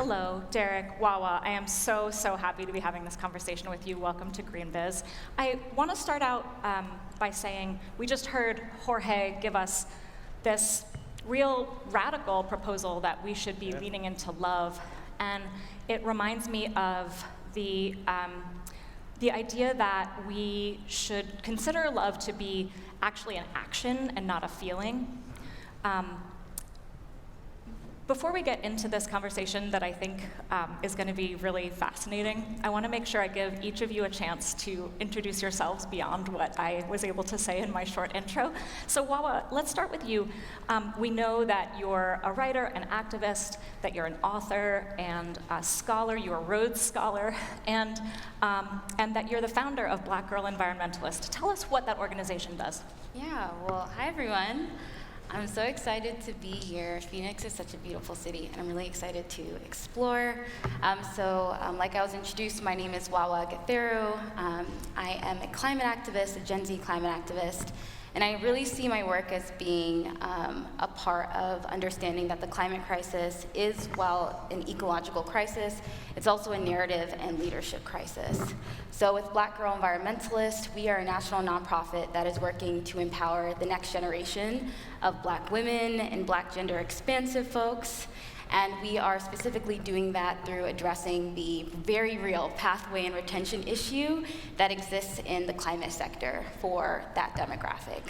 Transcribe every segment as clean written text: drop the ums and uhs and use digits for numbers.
hello, Derrick, Wawa. I am so happy to be having this conversation with you. Welcome to GreenBiz. I want to start out by saying we just heard Jorge give us this real radical proposal that we should be leaning into love, and it reminds me of the idea that we should consider love to be actually an action and not a feeling. Before we get into this conversation that I think is going to be really fascinating, I want to make sure I give each of you a chance to introduce yourselves beyond what I was able to say in my short intro. So Wawa, let's start with you. We know that you're a writer, an activist, that you're an author and a scholar, you're a Rhodes Scholar, and that you're the founder of Black Girl Environmentalist. Tell us what that organization does. Yeah, well, hi everyone. I'm so excited to be here. Phoenix is such a beautiful city, and I'm really excited to explore. Like I was introduced, my name is Wawa Gatheru. I am a climate activist, a Gen Z climate activist, and I really see my work as being a part of understanding that the climate crisis is, while an ecological crisis, it's also a narrative and leadership crisis. So with Black Girl Environmentalist, we are a national nonprofit that is working to empower the next generation of Black women and Black gender expansive folks. And we are specifically doing that through addressing the very real pathway and retention issue that exists in the climate sector for that demographic.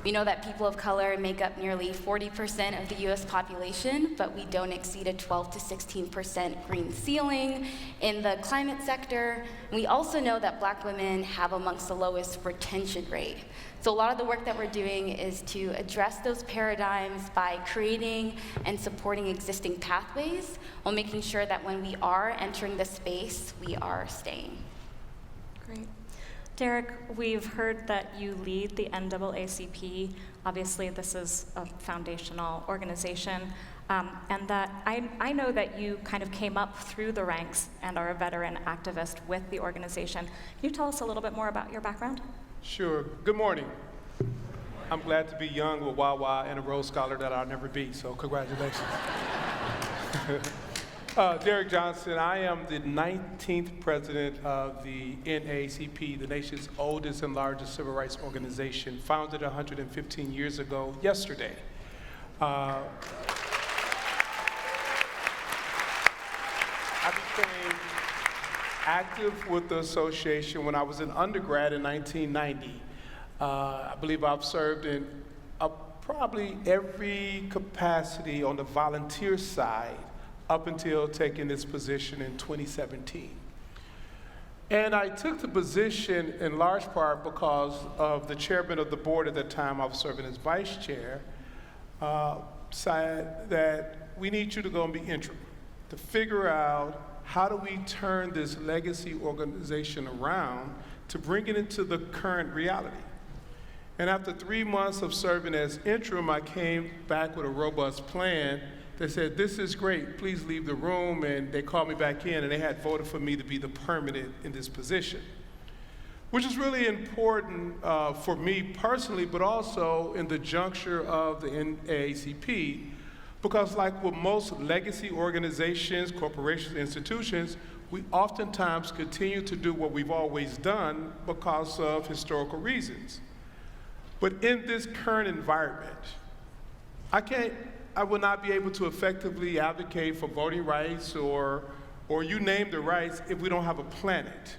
We know that people of color make up nearly 40% of the US population, but we don't exceed a 12 to 16% green ceiling in the climate sector. We also know that Black women have amongst the lowest retention rate. So a lot of the work that we're doing is to address those paradigms by creating and supporting existing pathways while making sure that when we are entering the space, we are staying. Great. Derrick, we've heard that you lead the NAACP. Obviously, this is a foundational organization, and that I know that you kind of came up through the ranks and are a veteran activist with the organization. Can you tell us a little bit more about your background? Sure. Good morning. I'm glad to be young with Wawa and a Rhodes Scholar that I'll never be, so congratulations. Derrick Johnson, I am the 19th president of the NAACP, the nation's oldest and largest civil rights organization, founded 115 years ago yesterday. I became active with the association when I was an undergrad in 1990. I believe I've served in probably every capacity on the volunteer side up until taking this position in 2017. And I took the position in large part because of the chairman of the board at the time I was serving as vice chair, said that we need you to go and be interim to figure out how do we turn this legacy organization around to bring it into the current reality. And after 3 months of serving as interim, I came back with a robust plan. They said, this is great, please leave the room, and they called me back in, and they had voted for me to be the permanent in this position, which is really important for me personally, but also in the juncture of the NAACP, because like with most legacy organizations, corporations, institutions, we oftentimes continue to do what we've always done because of historical reasons. But in this current environment, I will not be able to effectively advocate for voting rights or you name the rights if we don't have a planet.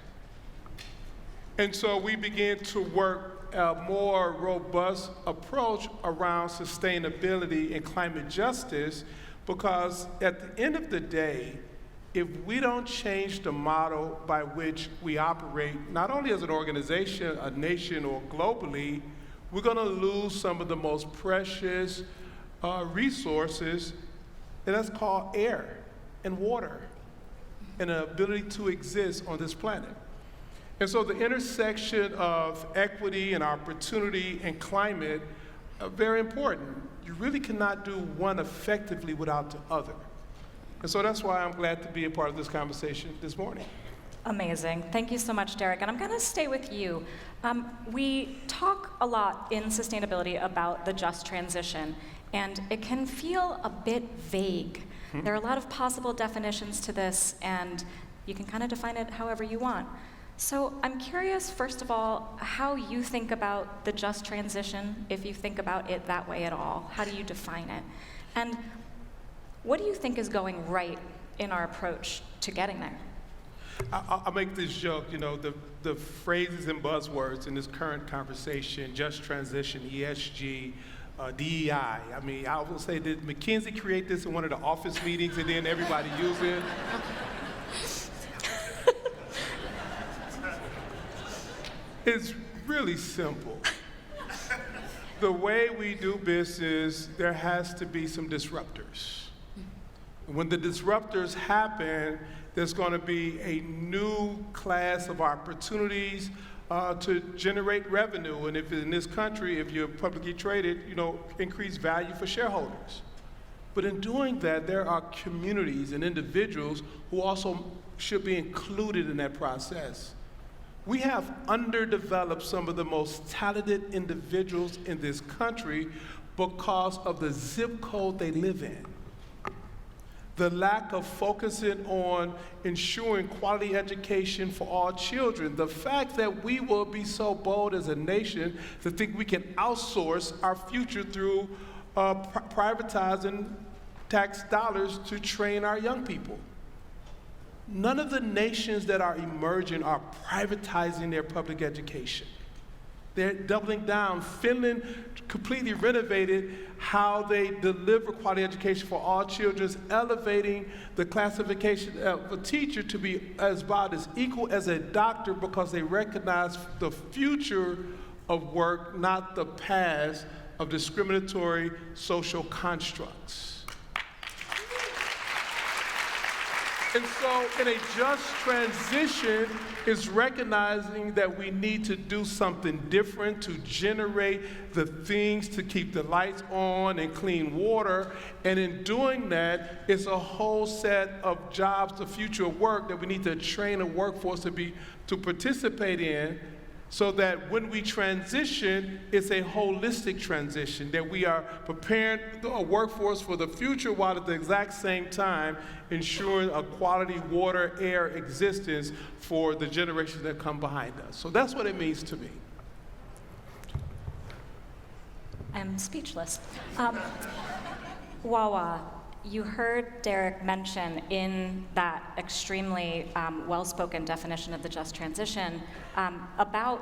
And so we began to work a more robust approach around sustainability and climate justice, because at the end of the day, if we don't change the model by which we operate, not only as an organization, a nation, or globally, we're gonna lose some of the most precious resources, and that's called air and water and the ability to exist on this planet. And so the intersection of equity and opportunity and climate are very important. You really cannot do one effectively without the other. And so that's why I'm glad to be a part of this conversation this morning. Amazing. Thank you so much, Derrick. And I'm going to stay with you. We talk a lot in sustainability about the just transition, and it can feel a bit vague. There are a lot of possible definitions to this, and you can kind of define it however you want. So I'm curious, first of all, how you think about the just transition, if you think about it that way at all. How do you define it? And what do you think is going right in our approach to getting there? I'll make this joke, the phrases and buzzwords in this current conversation, just transition, ESG, DEI. I mean, I will say, did McKinsey create this in one of the office meetings and then everybody used it? It's really simple. The way we do business, there has to be some disruptors. When the disruptors happen, there's going to be a new class of opportunities to generate revenue. And if in this country, if you're publicly traded, increase value for shareholders. But in doing that, there are communities and individuals who also should be included in that process. We have underdeveloped some of the most talented individuals in this country because of the zip code they live in. The lack of focusing on ensuring quality education for all children. The fact that we will be so bold as a nation to think we can outsource our future through privatizing tax dollars to train our young people. None of the nations that are emerging are privatizing their public education. They're doubling down. Finland completely renovated how they deliver quality education for all children, elevating the classification of a teacher to be about as equal as a doctor because they recognize the future of work, not the past of discriminatory social constructs. And so in a just transition is recognizing that we need to do something different to generate the things to keep the lights on and clean water. And in doing that, it's a whole set of jobs, the future of work that we need to train a workforce to participate in, so that when we transition, it's a holistic transition, that we are preparing a workforce for the future while at the exact same time ensuring a quality water, air existence for the generations that come behind us. So that's what it means to me. I'm speechless. Wawa, you heard Derrick mention in that extremely well-spoken definition of the just transition about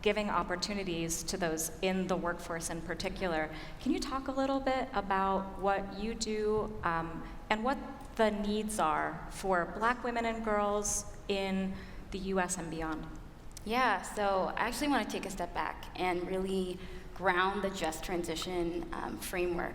giving opportunities to those in the workforce in particular. Can you talk a little bit about what you do and what the needs are for Black women and girls in the US and beyond? Yeah, so I actually want to take a step back and really ground the just transition framework,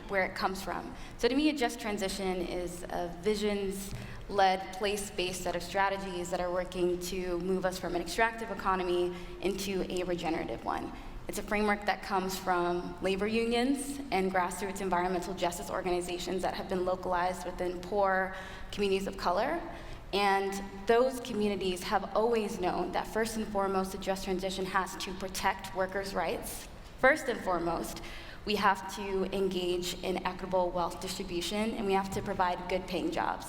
where it comes from. So to me, a just transition is a visions-led, place-based set of strategies that are working to move us from an extractive economy into a regenerative one. It's a framework that comes from labor unions and grassroots environmental justice organizations that have been localized within poor communities of color. And those communities have always known that first and foremost, a just transition has to protect workers' rights. First and foremost, we have to engage in equitable wealth distribution, and we have to provide good paying jobs.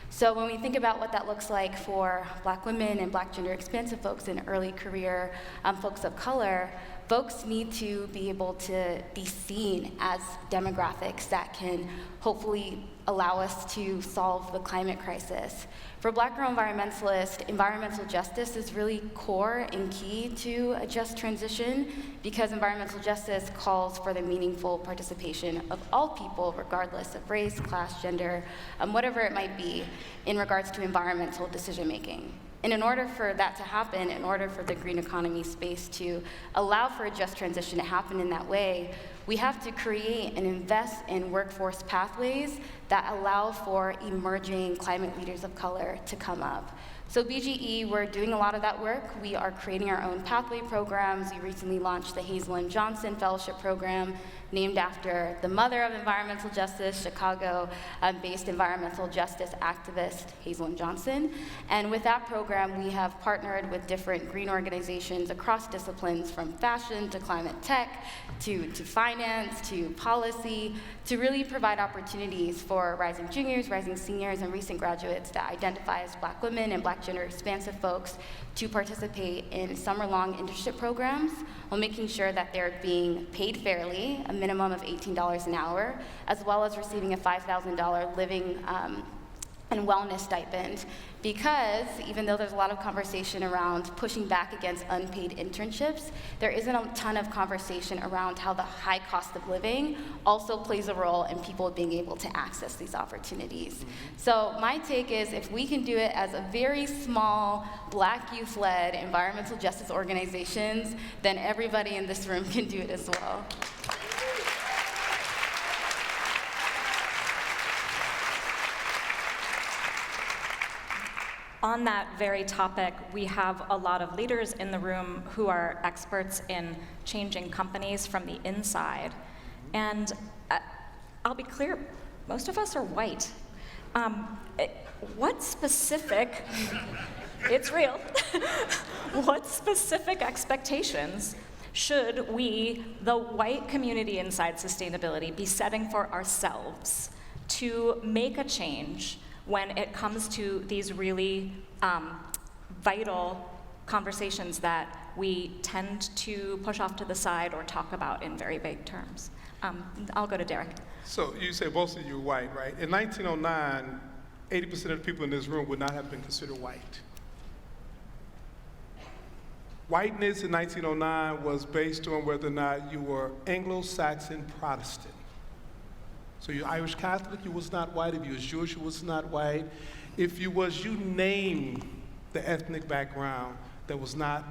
So when we think about what that looks like for Black women and Black gender expansive folks and early career folks of color, folks need to be able to be seen as demographics that can hopefully allow us to solve the climate crisis. For Black girl environmentalists, environmental justice is really core and key to a just transition, because environmental justice calls for the meaningful participation of all people, regardless of race, class, gender, whatever it might be, in regards to environmental decision making. And in order for that to happen, in order for the green economy space to allow for a just transition to happen in that way, we have to create and invest in workforce pathways that allow for emerging climate leaders of color to come up. So BGE, we're doing a lot of that work. We are creating our own pathway programs. We recently launched the Hazel and Johnson Fellowship Program, named after the mother of environmental justice, Chicago-based environmental justice activist, Hazel and Johnson. And with that program, we have partnered with different green organizations across disciplines, from fashion to climate tech, to finance, to policy, to really provide opportunities for rising juniors, rising seniors, and recent graduates that identify as Black women and Black gender expansive folks to participate in summer-long internship programs while making sure that they're being paid fairly, a minimum of $18 an hour, as well as receiving a $5,000 living and wellness stipend. Because even though there's a lot of conversation around pushing back against unpaid internships, there isn't a ton of conversation around how the high cost of living also plays a role in people being able to access these opportunities. So my take is, if we can do it as a very small Black youth-led environmental justice organizations, then everybody in this room can do it as well. On that very topic, we have a lot of leaders in the room who are experts in changing companies from the inside. And I'll be clear, most of us are white. What specific, it's real, what specific expectations should we, the white community inside sustainability, be setting for ourselves to make a change when it comes to these really vital conversations that we tend to push off to the side or talk about in very vague terms? I'll go to Derrick. So you say most of you are white, right? In 1909, 80% of the people in this room would not have been considered white. Whiteness in 1909 was based on whether or not you were Anglo-Saxon Protestant. So you're Irish Catholic, you was not white. If you was Jewish, you was not white. If you was, you name the ethnic background that was not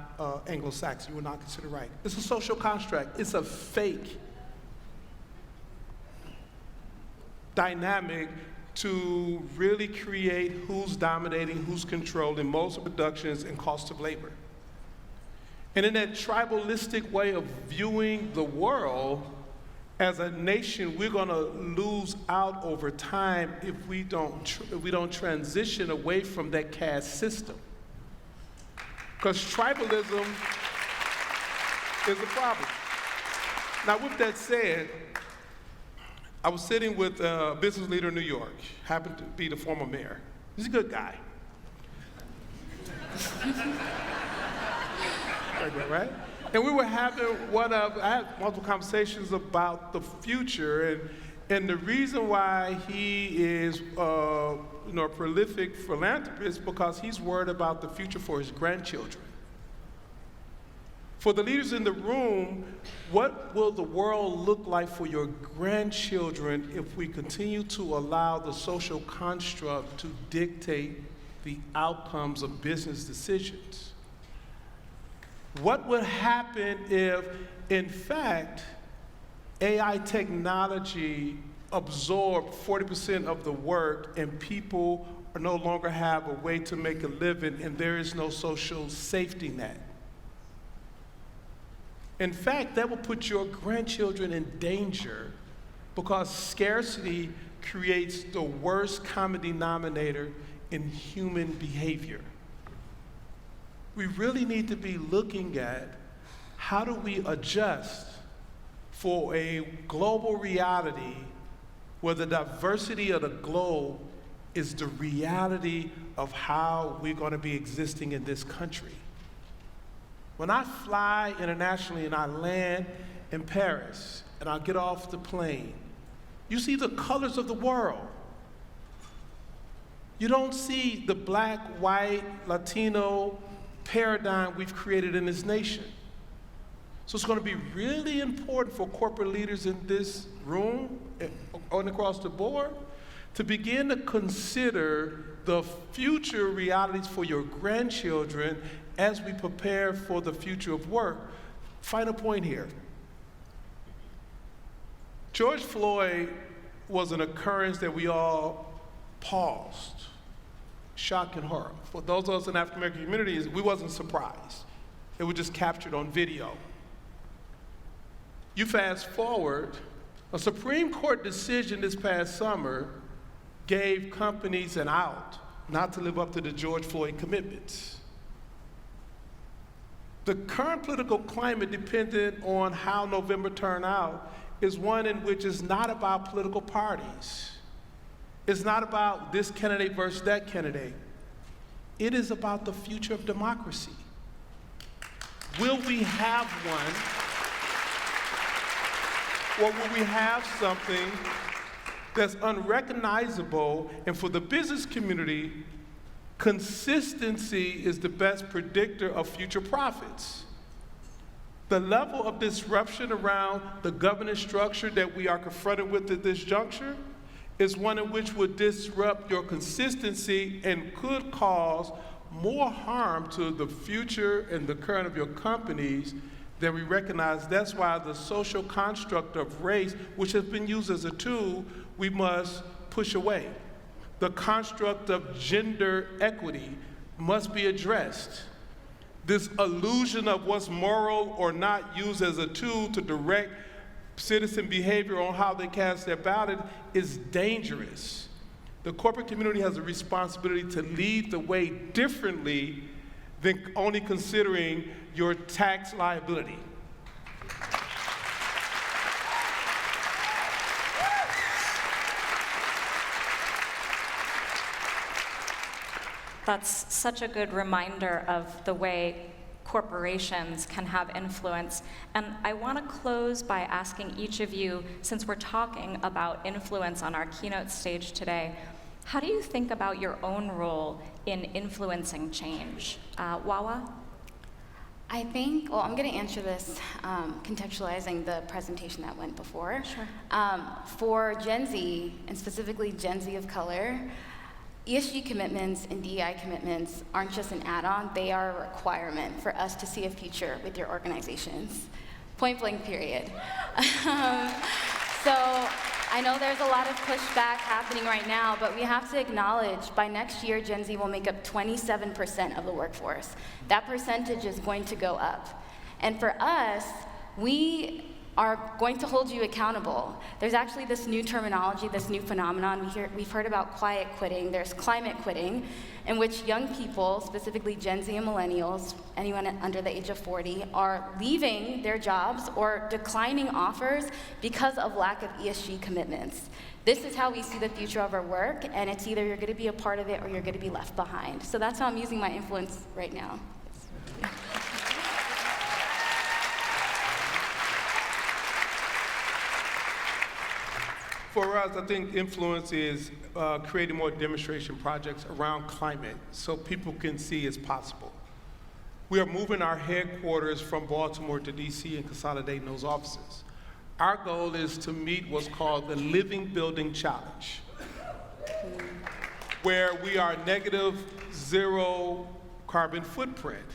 Anglo-Saxon, you were not considered white. It's a social construct. It's a fake dynamic to really create who's dominating, who's controlling modes of productions and cost of labor. And in that tribalistic way of viewing the world, as a nation, we're going to lose out over time if we don't transition away from that caste system. Because tribalism is a problem. Now, with that said, I was sitting with a business leader in New York, happened to be the former mayor. He's a good guy. Right? And we were having I had multiple conversations about the future, and the reason why he is a prolific philanthropist, because he's worried about the future for his grandchildren. For the leaders in the room, what will the world look like for your grandchildren if we continue to allow the social construct to dictate the outcomes of business decisions? What would happen if, in fact, AI technology absorbed 40% of the work and people no longer have a way to make a living and there is no social safety net? In fact, that will put your grandchildren in danger, because scarcity creates the worst common denominator in human behavior. We really need to be looking at how do we adjust for a global reality where the diversity of the globe is the reality of how we're going to be existing in this country. When I fly internationally and I land in Paris and I get off the plane, you see the colors of the world. You don't see the black, white, Latino paradigm we've created in this nation. So it's going to be really important for corporate leaders in this room and across the board to begin to consider the future realities for your grandchildren as we prepare for the future of work. Final point here. George Floyd was an occurrence that we all paused, shock and horror. For those of us in the African American communities, we wasn't surprised. It was just captured on video. You fast forward, a Supreme Court decision this past summer gave companies an out not to live up to the George Floyd commitments. The current political climate, dependent on how November turned out, is one in which is not about political parties. It's not about this candidate versus that candidate. It is about the future of democracy. Will we have one, or will we have something that's unrecognizable? And for the business community, consistency is the best predictor of future profits. The level of disruption around the governance structure that we are confronted with at this juncture is one in which would disrupt your consistency and could cause more harm to the future and the current of your companies than we recognize. That's why the social construct of race, which has been used as a tool, we must push away. The construct of gender equity must be addressed. This illusion of what's moral or not used as a tool to direct citizen behavior on how they cast their ballot is dangerous. The corporate community has a responsibility to lead the way differently than only considering your tax liability. That's such a good reminder of the way corporations can have influence. And I want to close by asking each of you, since we're talking about influence on our keynote stage today, how do you think about your own role in influencing change? Wawa? I think, well, I'm going to answer this contextualizing the presentation that went before. Sure. For Gen Z, and specifically Gen Z of color, ESG commitments and DEI commitments aren't just an add-on, they are a requirement for us to see a future with your organizations. Point blank, period. So I know there's a lot of pushback happening right now, but we have to acknowledge by next year, Gen Z will make up 27% of the workforce. That percentage is going to go up. And for us, we are going to hold you accountable. There's actually this new terminology, this new phenomenon. We've heard about quiet quitting. There's climate quitting, in which young people, specifically Gen Z and millennials, anyone under the age of 40, are leaving their jobs or declining offers because of lack of ESG commitments. This is how we see the future of our work, and it's either you're going to be a part of it or you're going to be left behind. So that's how I'm using my influence right now. For us, I think influence is creating more demonstration projects around climate so people can see it's possible. We are moving our headquarters from Baltimore to DC and consolidating those offices. Our goal is to meet what's called the Living Building Challenge, where we are -0 carbon footprint,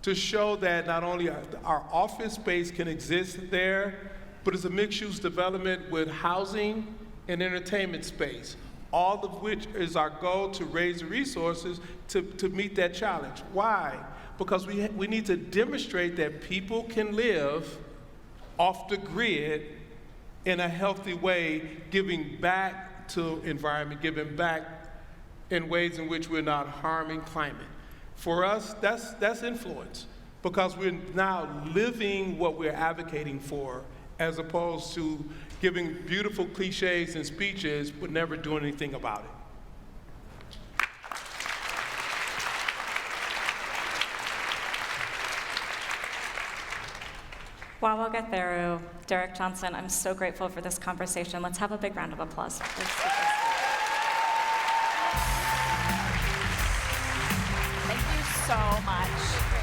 to show that not only our office space can exist there, but it's a mixed-use development with housing and entertainment space, all of which is our goal to raise the resources to meet that challenge. Why? Because we need to demonstrate that people can live off the grid in a healthy way, giving back to environment, giving back in ways in which we're not harming climate. For us, that's influence, because we're now living what we're advocating for, as opposed to giving beautiful cliches and speeches but never doing anything about it. Wawa Gatheru, Derrick Johnson, I'm so grateful for this conversation. Let's have a big round of applause for those speakers. Thank you so much.